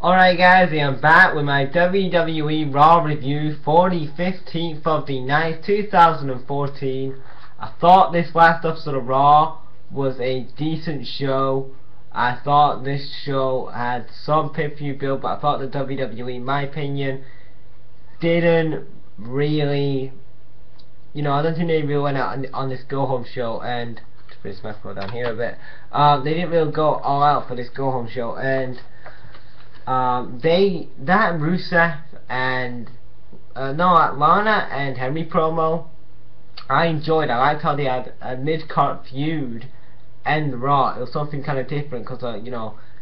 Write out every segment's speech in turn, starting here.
Alright guys, I am back with my WWE Raw review for the 15th of the 9th, 2014. I thought this last episode of Raw was a decent show. I thought this show had some pay-per-view build, but I thought the WWE, in my opinion, didn't really, I don't think they really went out on this go-home show, and to put this macro down here a bit, they didn't really go all out for this go-home show, and that Rusev and Lana and Henry promo, I enjoyed. I liked how they had a mid-card feud and Raw. It was something kind of different because it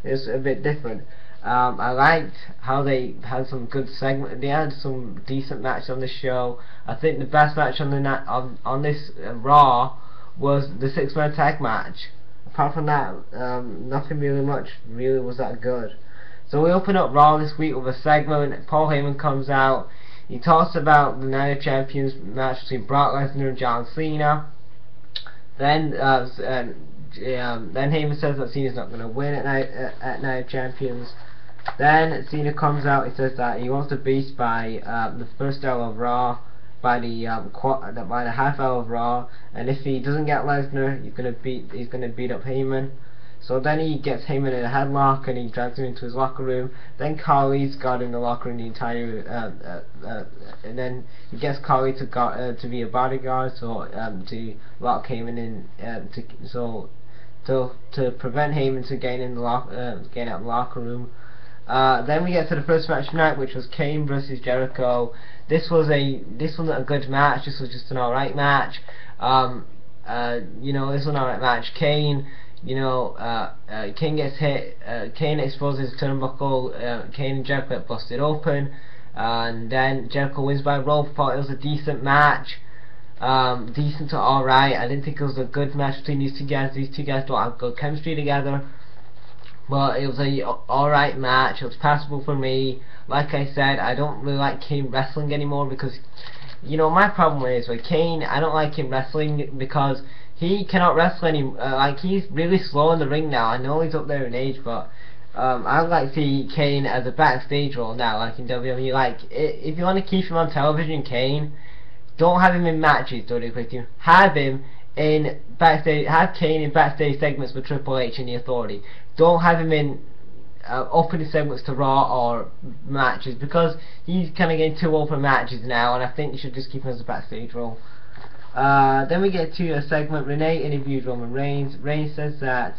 was a bit different. I liked how they had some good segment. They had some decent matches on the show. I think the best match on the on this Raw was the 6-man tag match. Apart from that, nothing really was that good. So we open up Raw this week with a segment. Paul Heyman comes out. He talks about the Night of Champions match between Brock Lesnar and John Cena. Then Heyman says that Cena's not going to win at Night of Champions. Then Cena comes out. He says that he wants to beat by the first hour of Raw, by the half hour of Raw, and if he doesn't get Lesnar, he's going to beat up Heyman. So then he gets Heyman in a headlock and he drags him into his locker room. Then Carly's got in the locker room the entire, and then he gets Carly to be a bodyguard, so to lock Heyman in, to prevent Heyman to getting out of the locker room. Then we get to the first match tonight, which was Kane versus Jericho. This wasn't a good match. This was just an alright match. This was an alright match. Kane gets hit. Kane exposes his turnbuckle. Kane and Jericho get busted open, and then Jericho wins by roll. Thought it was a decent match, decent to alright. I didn't think it was a good match between these two guys. These two guys don't have good chemistry together, but it was a alright match. It was passable for me. Like I said, I don't really like Kane wrestling anymore because, my problem is with Kane, I don't like him wrestling because he cannot wrestle anymore. He's really slow in the ring now. I know he's up there in age, but I would like to see Kane as a backstage role now, like in WWE. If you want to keep him on television, Kane, don't have him in matches, WWE. Have him in backstage. Have Kane in backstage segments with Triple H and the Authority. Don't have him in opening segments to Raw or matches, because he's kind of getting too old for matches now, and I think you should just keep him as a backstage role. Then we get to a segment. Renee interviews Roman Reigns. Reigns says that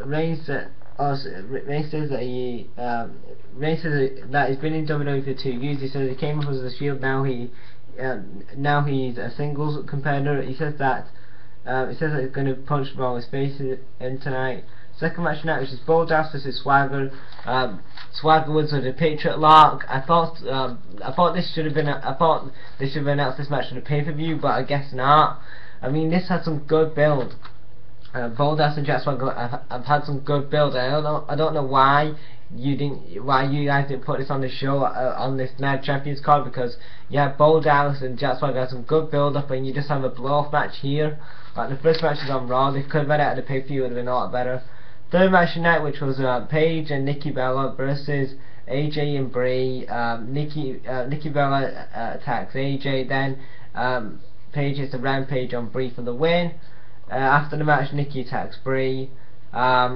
Reigns says that he's been in WWE for 2 years. He says he came up as a Shield. Now he's a singles competitor. He says that he's going to punch Roman's face in tonight. Second match tonight, which is Goldust versus Swagger. Swagger wins with a Patriot Lock. I thought this should have been announced this match for the pay-per-view, but I guess not. I mean, this had some good build. Goldust and Jack Swagger have had some good build. I don't know why you guys didn't put this on the show on this Night Champions card, because you have Goldust and Jack Swagger had some good build up, and you just have a blow-off match here. Like the first match is on Raw. They could have had it at the pay-per-view, would have been a lot better. Third match tonight, which was Paige and Nikki Bella versus AJ and Brie. Nikki Bella attacks AJ, then Paige hits a rampage on Brie for the win. After the match, Nikki attacks Brie. I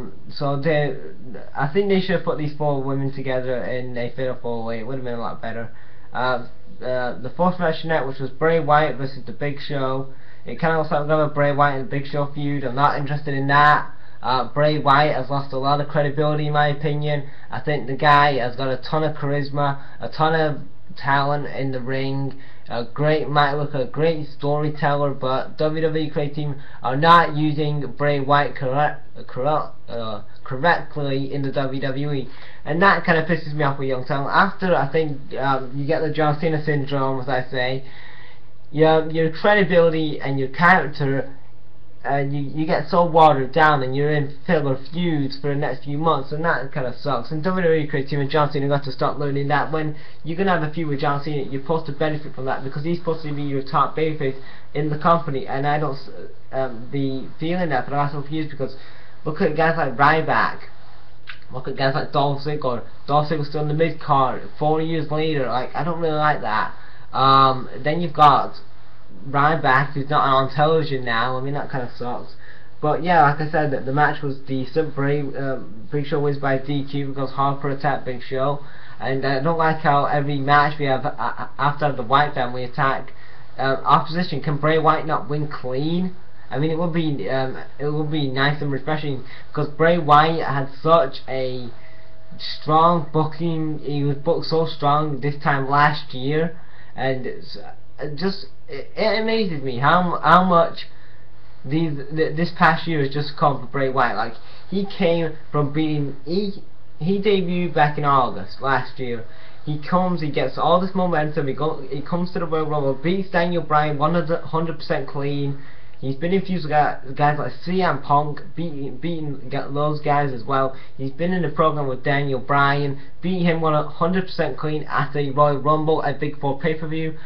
think they should have put these 4 women together in a fatal 4-way. It would have been a lot better. The fourth match tonight, which was Bray Wyatt versus The Big Show. It kind of looks like we're going to have a Bray Wyatt and The Big Show feud. I'm not interested in that. Bray Wyatt has lost a lot of credibility, in my opinion. I think the guy has got a ton of charisma, a ton of talent in the ring, might look a great storyteller, but WWE creative team are not using Bray Wyatt correctly in the WWE, and that kind of pisses me off with young talent. After, I think you get the John Cena syndrome, as I say. Your credibility and your character, you get so watered down, and you're in filler feuds for the next few months, and that kind of sucks. And WWE creative team and John Cena got to start learning that when you're going to have a feud with John Cena, you're supposed to benefit from that, because he's supposed to be your top babyface in the company, and I don't be feeling that for the last few years, because look at guys like Ryback. Look at guys like Dolph Ziggler. Dolph Ziggler's still in the mid card 4 years later. Like, I don't really like that. Then you've got Ryback, who's not on television now. I mean, that kind of sucks. But yeah, like I said, the match was decent. Big Show wins by DQ because Harper attacked Big Show. And I don't like how every match we have after the White family attack opposition. Can Bray Wyatt not win clean? I mean, it would be nice and refreshing because Bray Wyatt had such a strong booking. He was booked so strong this time last year, and it amazes me how much this past year has just come for Bray Wyatt. Like, he came from beating he debuted back in August last year. He gets all this momentum. He comes to the Royal Rumble, beats Daniel Bryan 100% clean. He's been infused with guys like CM Punk, beating those guys as well. He's been in the program with Daniel Bryan, beating him 100% clean at the Royal Rumble at Big 4 pay-per-view.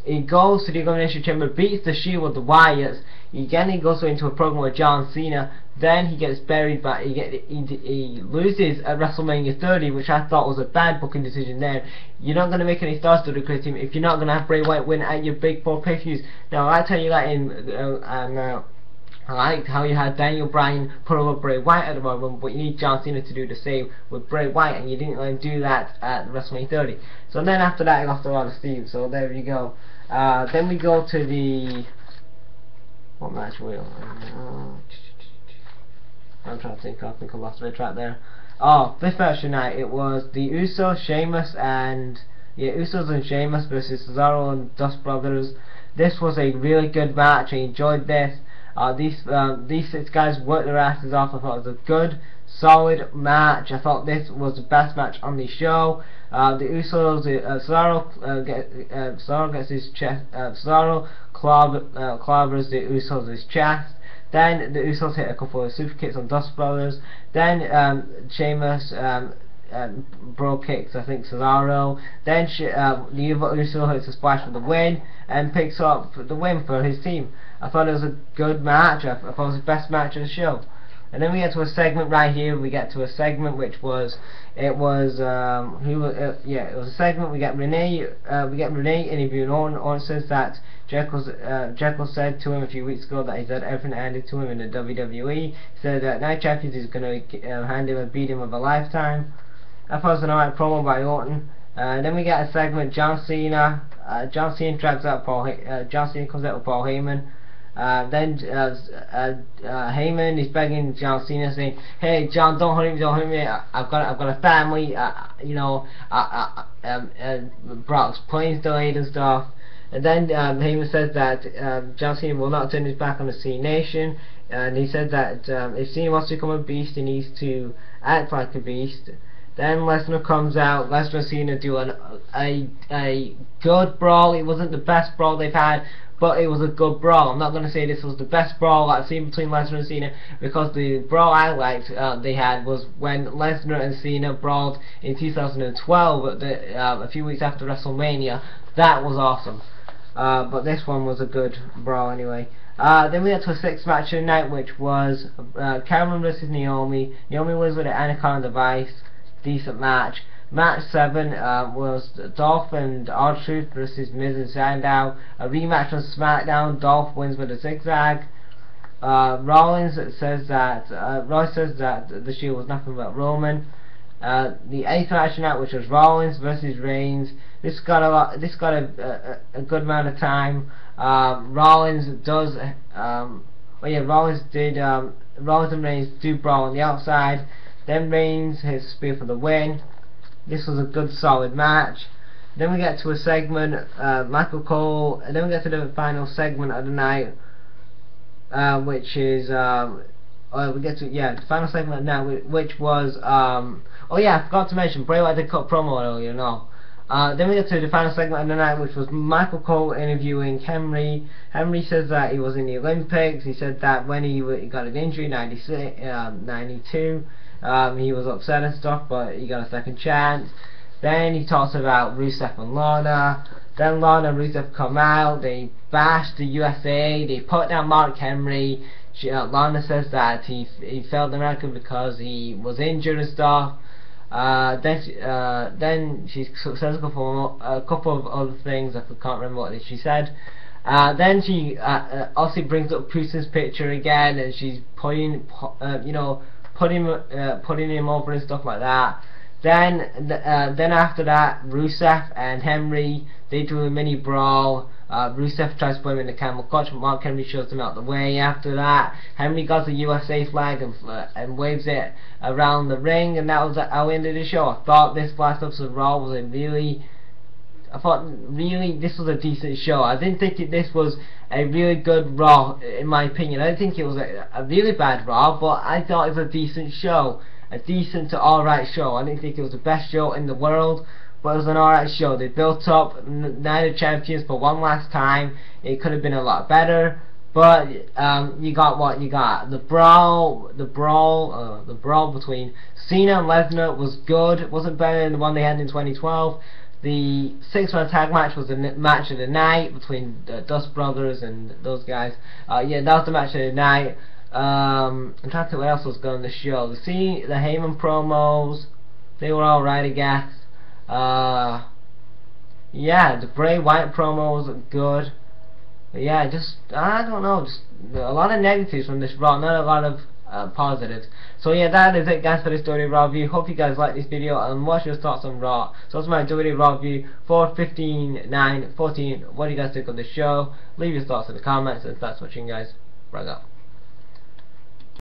He goes to the Elimination Chamber, beats the Shield with the Wyatts. Again, he goes into a program with John Cena. Then he gets buried, but he loses at WrestleMania 30, which I thought was a bad booking decision there. You're not going to make any stars to the create team if you're not going to have Bray Wyatt win at your Big 4 pay-per-views. Now, I tell you that I liked how you had Daniel Bryan put over Bray Wyatt at the Royal Rumble, but you need John Cena to do the same with Bray Wyatt, and you didn't let him do that at WrestleMania 30. So then after that, he lost a lot of steam. So there you go. Then we go to the what match were we on? I'm trying to think. I think I lost my track there. Oh, this match tonight. It was the Usos, Sheamus, and Usos and Sheamus versus Cesaro and Dust Brothers. This was a really good match. I enjoyed this. These 6 guys worked their asses off. I thought it was a good, solid match. I thought this was the best match on the show. The Usos, Cesaro gets his chest. Cesaro clobbers the Usos' his chest. Then the Usos hit a couple of super kicks on Dust Brothers. Then Sheamus bro kicks, I think, Cesaro. Then the other Uso hits a splash for the win and picks up the win for his team. I thought it was a good match. I thought it was the best match of the show. And then we get to a segment right here. We get to a segment which was it was a segment. We get Renee interviewing Orton. Orton says that Jericho said to him a few weeks ago that he said everything handed to him in the WWE. He said that Night Champions is going to hand him a beat him of a lifetime. I thought it was an alright promo by Orton. Then we get a segment. John Cena drags out John Cena comes out with Paul Heyman. Then Heyman is begging John Cena, saying, "Hey, John, don't hurt me, don't hurt me. I've got a family. Brock's plane's delayed and stuff." And then Heyman says that John Cena will not turn his back on the Cena Nation, and he said that if Cena wants to become a beast, he needs to act like a beast. Then Lesnar comes out. Lesnar and Cena do a good brawl. It wasn't the best brawl they've had, but it was a good brawl. I'm not going to say this was the best brawl I've seen between Lesnar and Cena, because the brawl I liked they had was when Lesnar and Cena brawled in 2012, a few weeks after WrestleMania. That was awesome. But this one was a good brawl anyway. Then we got to a 6th match of the night, which was Cameron versus Naomi. Naomi was with the Anaconda device. Decent match. Match 7 was Dolph and R-Truth versus Miz and Sandow. A rematch on SmackDown. Dolph wins with a zigzag. Roy says that the Shield was nothing but Roman. The 8th match tonight, which was Rollins versus Reigns. This got a good amount of time. Rollins and Reigns do brawl on the outside. Then Reigns hits spear for the win. This was a good, solid match. Then we get to a segment, Michael Cole, and then we get to the final segment of the night, which is the final segment of the night, which was oh yeah, I forgot to mention Bray Wyatt did cut promo earlier. No. Then we get to the final segment of the night, which was Michael Cole interviewing Henry. Henry says that he was in the Olympics. He said that when he got an injury in 92, he was upset and stuff, but he got a second chance. Then he talks about Rusev and Lana. Then Lana and Rusev come out. They bash the USA. They put down Mark Henry. Lana says that he failed America because he was injured and stuff. Then she says a couple of other things. I can't remember what she said. Then she also brings up Putin's picture again, and she's putting him over and stuff like that. Then after that, Rusev and Henry, they do a mini brawl. Rusev tries to put him in the camel clutch, but Mark Henry shoves him out the way. After that, Henry got the USA flag and waves it around the ring, and that was how we ended the show. I thought this last episode of Raw was this was a decent show. I didn't think this was a really good Raw, in my opinion. I didn't think it was a really bad Raw, but I thought it was a decent show. A decent to alright show. I didn't think it was the best show in the world, but it was an alright show. They built up Night of Champions for one last time. It could have been a lot better, but you got what you got. The brawl between Cena and Lesnar was good. It wasn't better than the one they had in 2012. The 6-man tag match was the match of the night between the Dust Brothers and those guys. Yeah, that was the match of the night. I'm trying to think what else was good on the show. The Heyman promos, they were alright, I guess. Yeah, the Bray Wyatt promo was good. But yeah, just I don't know, just a lot of negatives from this Raw, not a lot of positives. So yeah, that is it guys for this WWE Raw review. Hope you guys like this video and what's your thoughts on Raw. So that's my WWE Raw review for 15/9/14. What do you guys think of the show? Leave your thoughts in the comments, and thanks for watching guys. Right up.